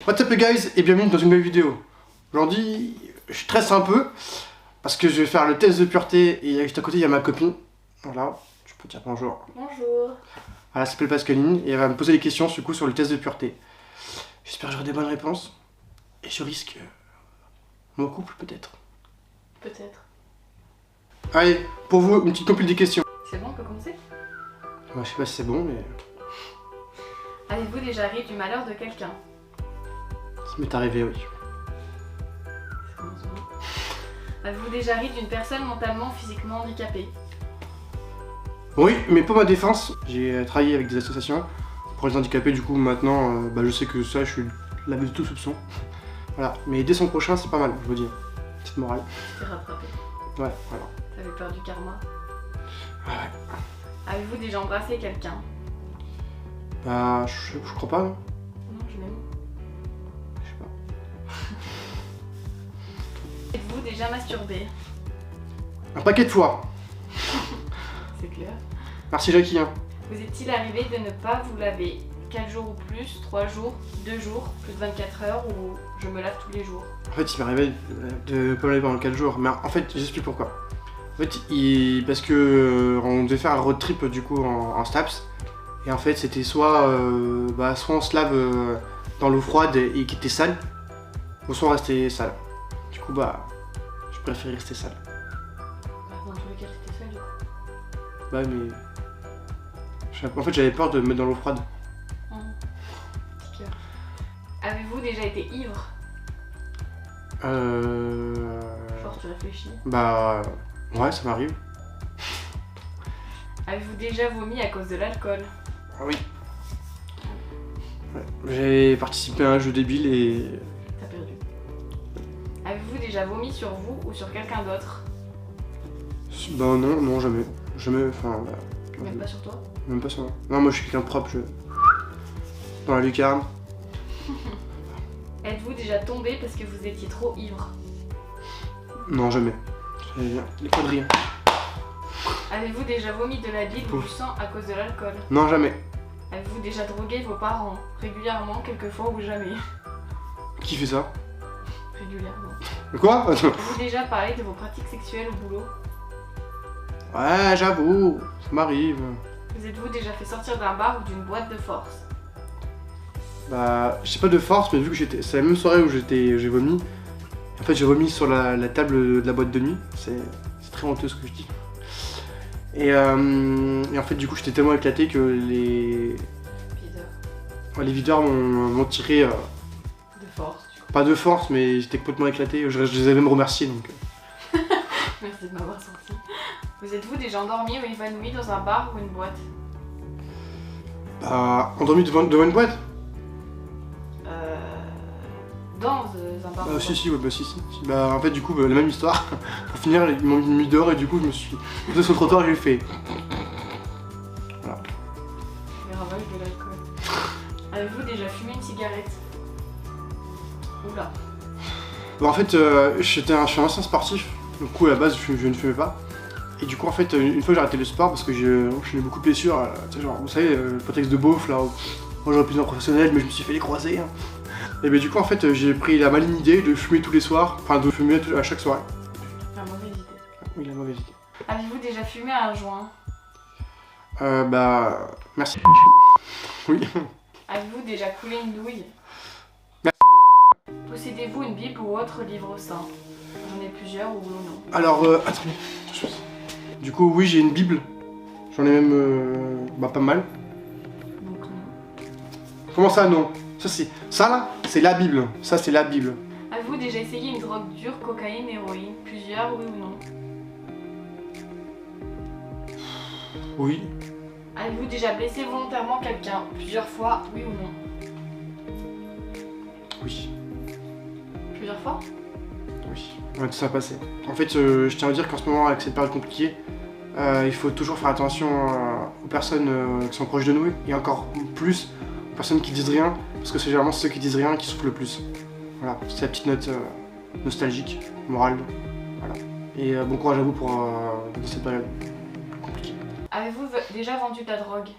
What's up les guys et bienvenue dans une nouvelle vidéo. Aujourd'hui, je stresse un peu parce que je vais faire le test de pureté et juste à côté il y a ma copine. Voilà, je peux dire bonjour. Bonjour. Elle s'appelle Pascaline et elle va me poser des questions du coup sur le test de pureté. J'espère que j'aurai des bonnes réponses et je risque mon couple peut-être. Peut-être. Allez, pour vous, une petite compile des questions. C'est bon, on peut commencer? Moi je sais pas si c'est bon mais Avez-vous déjà ri du malheur de quelqu'un? ça m'est arrivé, oui. Ça commence bien. Avez-vous déjà ri d'une personne mentalement ou physiquement handicapée? Oui, mais pour ma défense, j'ai travaillé avec des associations pour les handicapés, du coup maintenant je sais que ça je suis l'abus de tout soupçon. Voilà, mais dès son prochain c'est pas mal, je vous dis. Petite morale. Tu t'es rattrapé. Ouais, voilà. T'avais peur du karma. Ouais. Avez-vous déjà embrassé quelqu'un? Bah, je crois pas, non. Non, je m'aime. Je sais pas. Êtes-vous déjà masturbé? Un paquet de fois. C'est clair. Merci Jackie, hein. Vous est-il arrivé de ne pas vous laver 4 jours ou plus, 3 jours, 2 jours, plus de 24 heures ou je me lave tous les jours? En fait, il m'est arrivé de pas me laver pendant 4 jours, mais en fait, j'explique pourquoi. En fait, parce que on devait faire un road trip du coup en Staps, et en fait, c'était soit on se lave dans l'eau froide et qui était sale, ou soit on restait sale. Du coup, je préfère rester sale. Bah, dans tous les cas, t'étais seule du coup. Bah, mais. En fait, j'avais peur de me mettre dans l'eau froide. Petit cœur. Avez-vous déjà été ivre? Genre tu réfléchis. Bah. Ouais, ça m'arrive. Avez-vous déjà vomi à cause de l'alcool? Oui. Ouais. J'ai participé à un jeu débile et. T'as perdu. Avez-vous déjà vomi sur vous ou sur quelqu'un d'autre? Bah non, jamais. Jamais, enfin. Même pas sur toi? Même pas sur moi. Non, moi je suis quelqu'un de propre, dans la lucarne. Êtes-vous déjà tombé parce que vous étiez trop ivre? Non, jamais. Les quadrilles. Avez-vous déjà vomi de la bile ou du sang à cause de l'alcool? Non, jamais. Avez-vous déjà drogué vos parents? Régulièrement, quelquefois ou jamais? Qui fait ça? Régulièrement. Quoi? Avez-vous déjà parlé de vos pratiques sexuelles au boulot? Ouais, j'avoue, ça m'arrive. Vous êtes-vous déjà fait sortir d'un bar ou d'une boîte de force? Bah, j'ai pas de force, mais vu que c'est la même soirée où j'ai vomi. En fait, j'ai vomi sur la table de la boîte de nuit. C'est très honteux ce que je dis. Et en fait, du coup, j'étais tellement éclaté que les videurs m'ont tiré. De force, du coup. Pas de force, mais j'étais complètement éclaté. Je les avais même remerciés donc. Merci de m'avoir sorti. Vous êtes-vous déjà endormi ou évanoui dans un bar ou une boîte? Bah, endormi devant une boîte? Dans un bar. Si, si. Bah, en fait, du coup, la même histoire. Pour finir, ils m'ont mis dehors et du coup, je me suis posé sur le trottoir et j'ai fait. Voilà. Les ravages de l'alcool. Avez-vous déjà fumé une cigarette? Oula. Bah, en fait, je suis un ancien sportif. Du coup, à la base, je ne fumais pas. Et du coup, en fait, une fois, j'ai arrêté le sport parce que j'ai beaucoup de blessures. Tu sais, genre, vous savez, le prétexte de beauf, là, où moi j'aurais pu devenir professionnel, mais je me suis fait les croiser. Hein. Et bah, du coup, en fait, j'ai pris la maligne idée de fumer tous les soirs, enfin, de fumer à chaque soirée. La mauvaise idée. Oui, la mauvaise idée. Avez-vous déjà fumé un joint? Merci. Oui. Avez-vous déjà coulé une douille? Merci. Possédez-vous une Bible ou autre livre saint? J'en ai plusieurs ou non? Alors, attendez. Du coup, oui, j'ai une Bible. J'en ai même, pas mal. Donc non. Comment ça, non? Ça là, c'est la Bible. Ça, c'est la Bible. Avez-vous déjà essayé une drogue dure, cocaïne, héroïne? Plusieurs, oui ou non? Oui. Avez-vous déjà blessé volontairement quelqu'un? Plusieurs fois, oui ou non? Oui. Plusieurs fois? Oui. Ouais, tout ça a passé. En fait, je tiens à dire qu'en ce moment, avec cette période compliquée, il faut toujours faire attention aux personnes qui sont proches de nous et encore plus aux personnes qui disent rien, parce que c'est généralement ceux qui disent rien qui souffrent le plus. Voilà, c'est la petite note nostalgique, morale. Voilà. Et bon courage à vous pour dans cette période compliquée. Avez-vous déjà vendu de la drogue?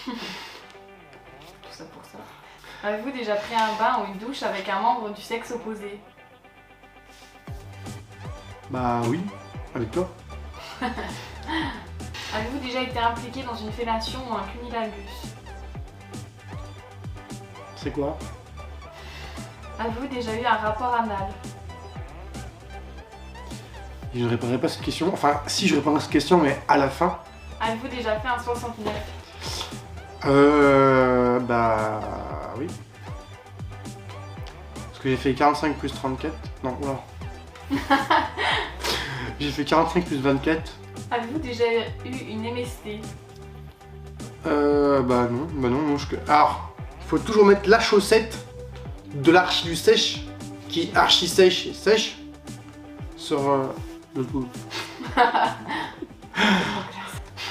Tout ça pour ça. Avez-vous déjà pris un bain ou une douche avec un membre du sexe opposé? Bah oui, avec toi. Avez-vous déjà été impliqué dans une fellation ou un cunilingus? C'est quoi? Avez-vous déjà eu un rapport anal? Je ne répondrai pas à cette question. Enfin, si je répondrai à cette question, mais à la fin. Avez-vous déjà fait un 69? Bah oui. Parce que j'ai fait 45 plus 34. Non, oula. J'ai fait 45 plus 24. Avez-vous déjà eu une MST? Bah non. Alors, faut toujours mettre la chaussette de l'archi du sèche, qui est archi sèche et sèche, sur le bout.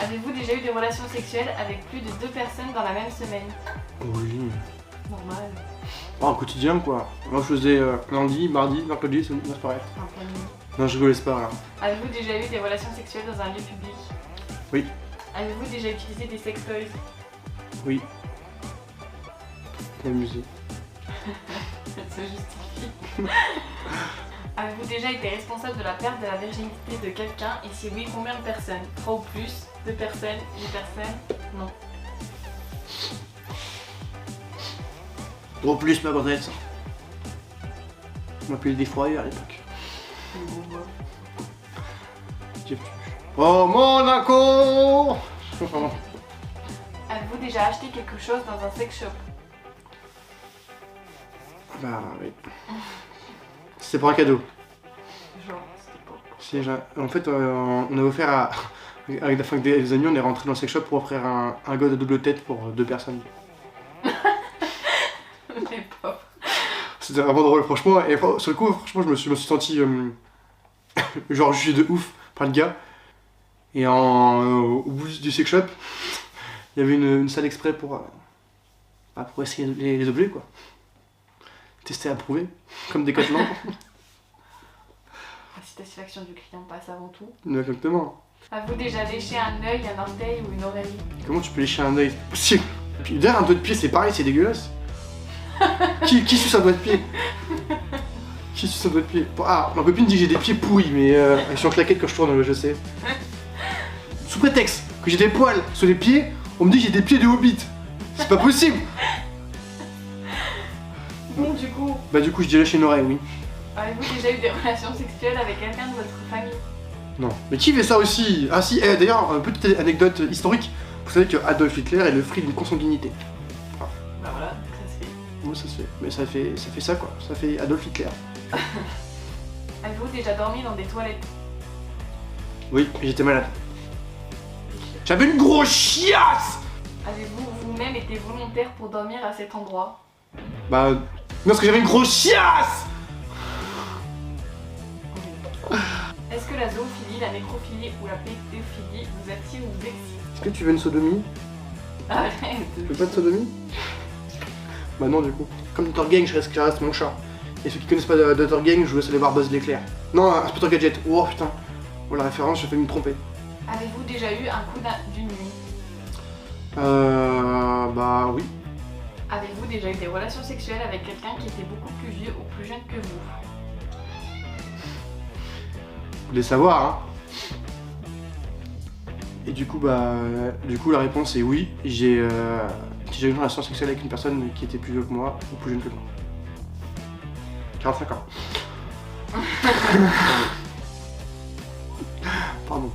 Avez-vous déjà eu des relations sexuelles avec plus de 2 personnes dans la même semaine? Oui. Normal. Au quotidien quoi. Moi je faisais lundi, mardi, mercredi, c'est pareil. Un peu nul. Non, je rigolais pas là. Avez-vous déjà eu des relations sexuelles dans un lieu public? Oui. Avez-vous déjà utilisé des sextoys? Oui. L'amuser. Ça se justifie. Avez-vous déjà été responsable de la perte de la virginité de quelqu'un? Et si oui, combien de personnes? 3 ou plus? 2 personnes? 10 personnes? Non. Gros plus ma gonzesse. On m'appelait des froyeurs à l'époque. Oh Monaco. Avez-vous déjà acheté quelque chose dans un sex shop? Bah oui. C'était pour un cadeau. Genre, c'était pas. En fait, on a offert à... Avec la fin des amis, on est rentré dans le sex shop pour offrir un god à double tête pour 2 personnes. Les pauvres. C'était vraiment drôle, franchement. Et sur le coup, franchement, je me suis senti genre jugé de ouf par le gars. Et au bout du sex shop, il y avait une salle exprès pour essayer les objets, quoi. Tester, approuver, comme Decathlon. La satisfaction du client passe avant tout. Exactement. Avez-vous déjà léché un œil, un orteil ou une oreille? Comment tu peux lécher un œil? C'est possible. Puis d'ailleurs, un doigt de pied, c'est pareil, c'est dégueulasse. Qui suce un doigt de pied? Qui suce un doigt de pied? Ah, ma copine dit que j'ai des pieds pourris, mais elles sont claquettes quand je tourne, je sais. Sous prétexte que j'ai des poils sur les pieds, on me dit que j'ai des pieds de hobbit. C'est pas possible. Bon, du coup, Bah du coup, je dirais chez une oreille, oui. avez-vous déjà eu des relations sexuelles avec quelqu'un de votre famille? Non. Mais qui fait ça aussi? Ah si, d'ailleurs, petite anecdote historique. Vous savez que Adolf Hitler est le fruit d'une consanguinité. Bah voilà, ça se fait. Oui, ça se fait. Mais ça fait ça quoi. Ça fait Adolf Hitler. Avez-vous déjà dormi dans des toilettes? Oui, j'étais malade. J'avais une grosse chiasse. Avez-vous vous-même été volontaire pour dormir à cet endroit? Bah, non, parce que j'avais une grosse chiasse. Est-ce que la zoophilie, la nécrophilie ou la pédophilie vous attire ou vous excite? Est-ce que tu veux une sodomie? Arrête. Tu veux pas de sodomie? Bah non, du coup. Comme Dr Gang, je reste mon chat. Et ceux qui connaissent pas Dr Gang, je vous laisse aller voir Buzz l'éclair. Non, Inspecteur Gadget. Oh putain. Oh la référence, j'ai failli me tromper. Avez-vous déjà eu un coup d'une nuit? Bah oui. Avez-vous déjà eu des relations sexuelles avec quelqu'un qui était beaucoup plus vieux ou plus jeune que vous? Vous voulez savoir, hein? Et du coup, la réponse est oui. J'ai eu une relation sexuelle avec une personne qui était plus vieux que moi ou plus jeune que moi. 45 ans. Pardon.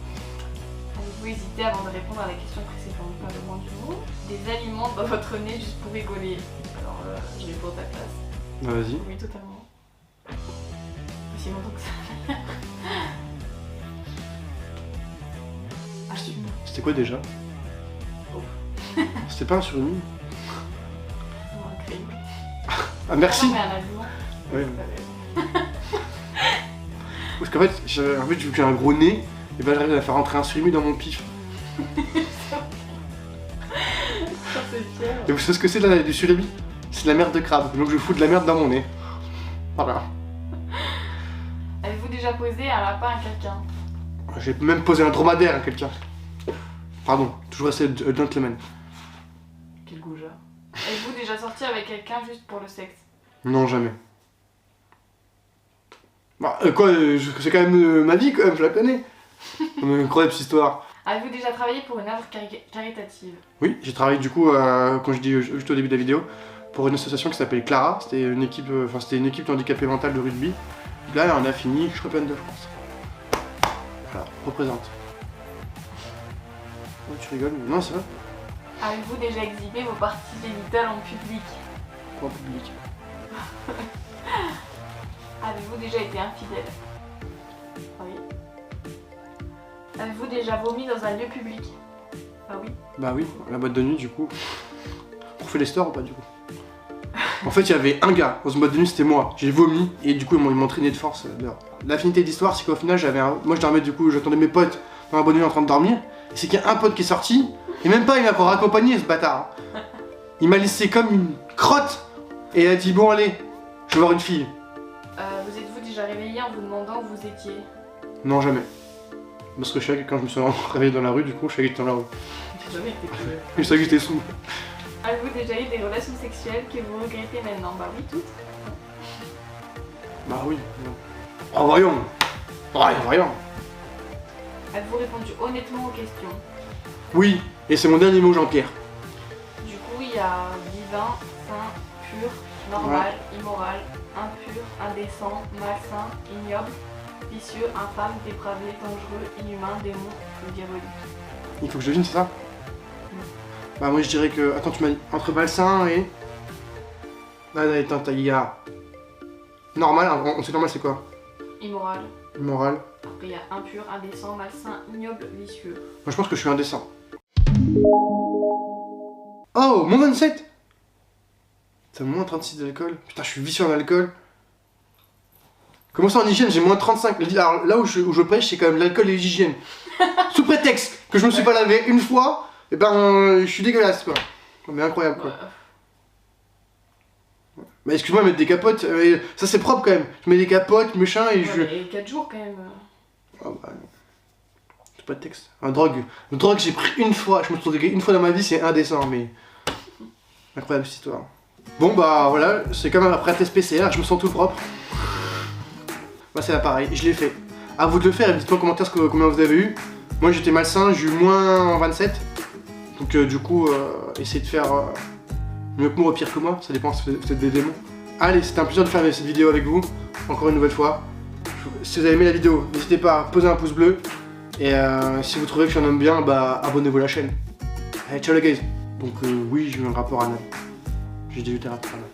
Avez-vous hésité avant de répondre à la question précédente, pas le moins du mot? Des aliments dans votre nez juste pour rigoler. Alors je réponds à ta place. Bah, vas-y. Oui, totalement. Aussi longtemps que ça. Assume. C'était quoi déjà? Oh. C'était pas un surimi? Un crime. Ah merci! Non, mais un aliment. Ouais. Parce qu'en fait, vu que j'ai un gros nez, et ben j'arrive à faire rentrer un surimi dans mon pif. Ça c'est fier. Et vous savez ce que c'est du surimi? C'est de la merde de crabe, donc je fous de la merde dans mon nez. Voilà. Avez-vous déjà posé un lapin à quelqu'un? J'ai même posé un dromadaire à quelqu'un. Pardon, toujours assez gentleman. Quel goujat. Êtes-vous déjà sorti avec quelqu'un juste pour le sexe? Non, jamais. Bah, quoi, c'est quand même ma vie, quand même, je la connais. Incroyable cette histoire. Avez-vous déjà travaillé pour une œuvre caritative? Oui, j'ai travaillé du coup, quand je dis juste au début de la vidéo, pour une association qui s'appelle Clara. C'était une équipe, de handicapés mentaux de rugby. Là, on a fini championne de France. Voilà, représente. Oh, tu rigoles? Non, c'est vrai. Avez-vous déjà exhibé vos parties génitales en public? Pas en public. Avez-vous déjà été infidèle? Oui. Avez-vous déjà vomi dans un lieu public? Ah oui. Bah oui, la boîte de nuit du coup. On fait les stores ou pas du coup? En fait, il y avait un gars, dans une boîte de nuit, c'était moi. J'ai vomi et du coup, ils m'ont traîné de force dehors. L'affinité d'histoire, c'est qu'au final, moi je dormais du coup, j'attendais mes potes dans la boîte de nuit en train de dormir. Et c'est qu'il y a un pote qui est sorti, et même pas, il m'a encore accompagné ce bâtard. Il m'a laissé comme une crotte et il a dit bon, allez, je vais voir une fille. Vous êtes-vous déjà réveillé en vous demandant où vous étiez? Non, jamais. Parce que je savais que quand je me suis réveillé dans la rue, du coup, je savais que j'étais dans la rue. J'ai jamais été curieux. Je savais que j'étais sous. Avez-vous déjà eu des relations sexuelles que vous regrettez maintenant? Bah oui, toutes. Bah oui. Oh, voyons. Voyons. Avez-vous répondu honnêtement aux questions? Oui, et c'est mon dernier mot, Jean-Pierre. Du coup, il y a divin, saint, pur, normal, immoral, impur, indécent, malsain, ignoble, vicieux, infâme, dépravé, dangereux, inhumain, démon ou diabolique. Il faut que je devine, c'est ça? Bah moi je dirais que... Attends, tu m'as dit entre malsain et... Attends, il y a... Normal, on sait normal c'est quoi? Immoral. Immoral. Après il y a impur, indécent, malsain, ignoble, vicieux. Moi je pense que je suis indécent. Oh, moins 27! T'as moins 36 d'alcool? Putain, je suis vicieux en alcool. Comment ça en hygiène? J'ai moins 35. Alors là où je pêche, c'est quand même l'alcool et l'hygiène. Sous prétexte que je me suis pas lavé une fois, et ben je suis dégueulasse quoi. Mais incroyable quoi. Mais excuse-moi, mettre des capotes, ça c'est propre quand même. Je mets des capotes, machin et je. Mais 4 jours quand même. Oh bah. C'est pas de texte. Un drogue. Une drogue j'ai pris une fois, je me suis drogué une fois dans ma vie, c'est indécent, mais. Incroyable cette histoire. Bon bah voilà, c'est quand même après un test PCR, je me sens tout propre. Bah c'est là pareil, je l'ai fait. À vous de le faire et dites-moi en commentaire combien vous avez eu. Moi j'étais malsain, j'ai eu moins 27. Donc du coup, essayez de faire mieux que moi ou pire que moi, ça dépend si vous êtes des démons. Allez, c'était un plaisir de faire cette vidéo avec vous, encore une nouvelle fois. Si vous avez aimé la vidéo, n'hésitez pas à poser un pouce bleu. Et si vous trouvez que je suis un homme bien, bah abonnez-vous à la chaîne. Allez, ciao les guys. Donc oui, j'ai eu un rapport anal. J'ai déjà eu des rapports anal.